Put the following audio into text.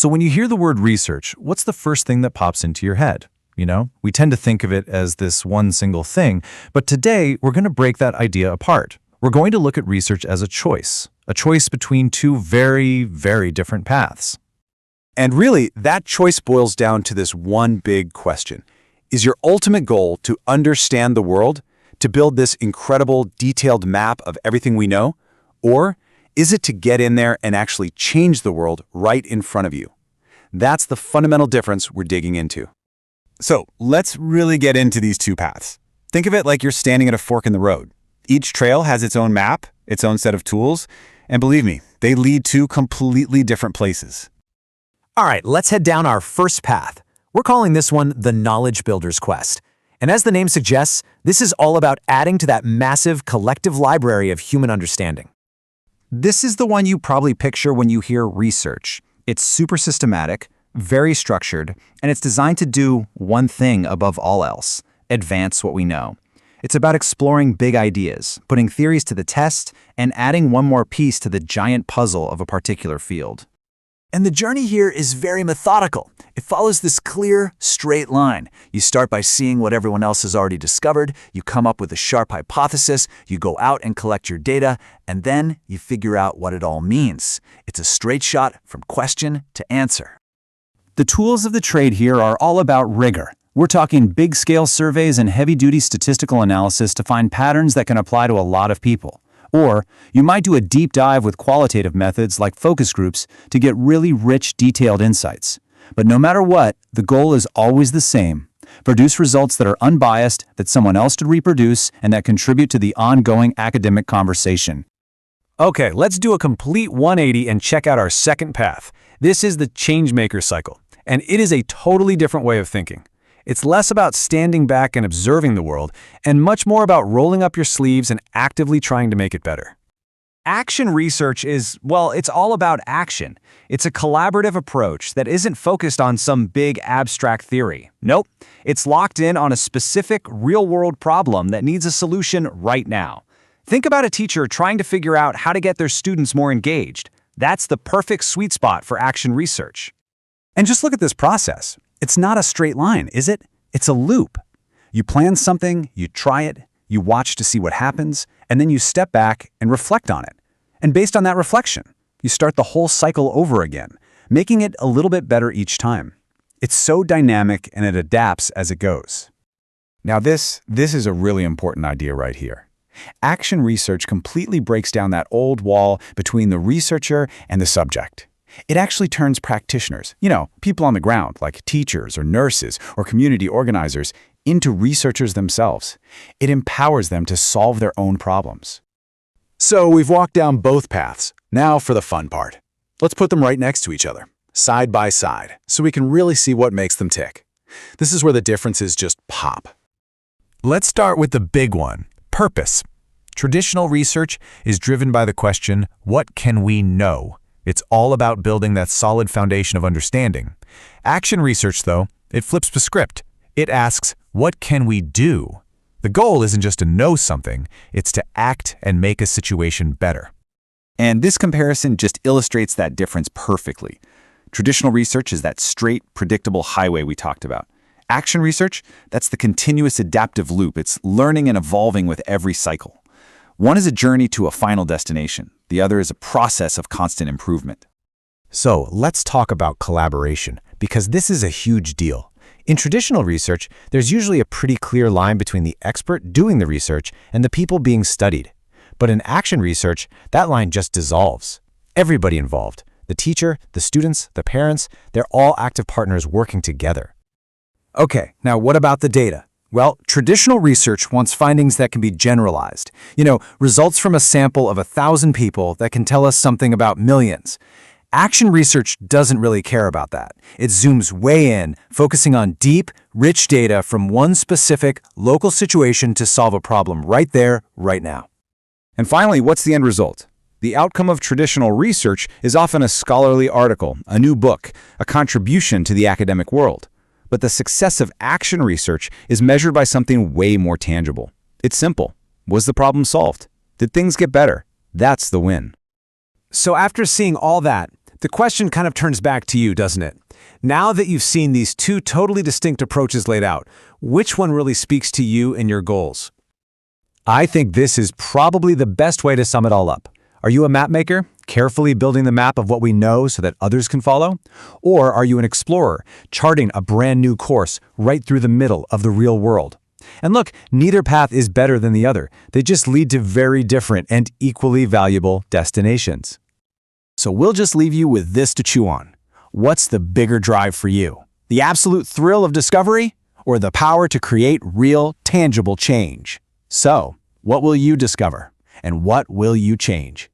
So when you hear the word research, what's the first thing that pops into your head? We tend to think of it as this one single thing, but today we're going to break that idea apart. We're going to look at research as a choice between two very, very different paths. And really, that choice boils down to this one big question. Is your ultimate goal to understand the world, to build this incredible, detailed map of everything we know? Or is it to get in there and actually change the world right in front of you? That's the fundamental difference we're digging into. So let's really get into these two paths. Think of it like you're standing at a fork in the road. Each trail has its own map, its own set of tools, and believe me, they lead to completely different places. All right, let's head down our first path. We're calling this one the Knowledge Builder's Quest. And as the name suggests, this is all about adding to that massive collective library of human understanding. This is the one you probably picture when you hear research. It's super systematic, very structured, and it's designed to do one thing above all else: advance what we know. It's about exploring big ideas, putting theories to the test, and adding one more piece to the giant puzzle of a particular field. And the journey here is very methodical. It follows this clear, straight line. You start by seeing what everyone else has already discovered, you come up with a sharp hypothesis, you go out and collect your data, and then you figure out what it all means. It's a straight shot from question to answer. The tools of the trade here are all about rigor. We're talking big-scale surveys and heavy-duty statistical analysis to find patterns that can apply to a lot of people. Or you might do a deep dive with qualitative methods like focus groups to get really rich, detailed insights. But no matter what, the goal is always the same: produce results that are unbiased, that someone else could reproduce, and that contribute to the ongoing academic conversation. Okay, let's do a complete 180 and check out our second path. This is the Changemaker cycle, and it is a totally different way of thinking. It's less about standing back and observing the world, and much more about rolling up your sleeves and actively trying to make it better. Action research is, well, it's all about action. It's a collaborative approach that isn't focused on some big abstract theory. Nope, it's locked in on a specific real-world problem that needs a solution right now. Think about a teacher trying to figure out how to get their students more engaged. That's the perfect sweet spot for action research. And just look at this process. It's not a straight line, is it? It's a loop. You plan something, you try it, you watch to see what happens, and then you step back and reflect on it. And based on that reflection, you start the whole cycle over again, making it a little bit better each time. It's so dynamic and it adapts as it goes. Now this is a really important idea right here. Action research completely breaks down that old wall between the researcher and the subject. It actually turns practitioners, people on the ground like teachers or nurses or community organizers, into researchers themselves. It empowers them to solve their own problems. So we've walked down both paths. Now for the fun part. Let's put them right next to each other, side by side, so we can really see what makes them tick. This is where the differences just pop. Let's start with the big one: purpose. Traditional research is driven by the question, what can we know? It's all about building that solid foundation of understanding. Action research, though, it flips the script. It asks, what can we do? The goal isn't just to know something, it's to act and make a situation better. And this comparison just illustrates that difference perfectly. Traditional research is that straight, predictable highway we talked about. Action research, that's the continuous adaptive loop. It's learning and evolving with every cycle. One is a journey to a final destination. The other is a process of constant improvement. So let's talk about collaboration, because this is a huge deal. In traditional research, there's usually a pretty clear line between the expert doing the research and the people being studied. But in action research, that line just dissolves. Everybody involved, the teacher, the students, the parents, they're all active partners working together. Okay, now what about the data? Well, traditional research wants findings that can be generalized. Results from a sample of 1,000 people that can tell us something about millions. Action research doesn't really care about that. It zooms way in, focusing on deep, rich data from one specific, local situation to solve a problem right there, right now. And finally, what's the end result? The outcome of traditional research is often a scholarly article, a new book, a contribution to the academic world. But the success of action research is measured by something way more tangible. It's simple. Was the problem solved? Did things get better? That's the win. So after seeing all that, The question kind of turns back to you, doesn't it? Now that you've seen these two totally distinct approaches laid out, which one really speaks to you and your goals? I think this is probably the best way to sum it all up. Are you a map maker, carefully building the map of what we know so that others can follow? Or are you an explorer, charting a brand new course right through the middle of the real world? And look, neither path is better than the other. They just lead to very different and equally valuable destinations. So we'll just leave you with this to chew on. What's the bigger drive for you? The absolute thrill of discovery or the power to create real, tangible change? So, what will you discover? And what will you change?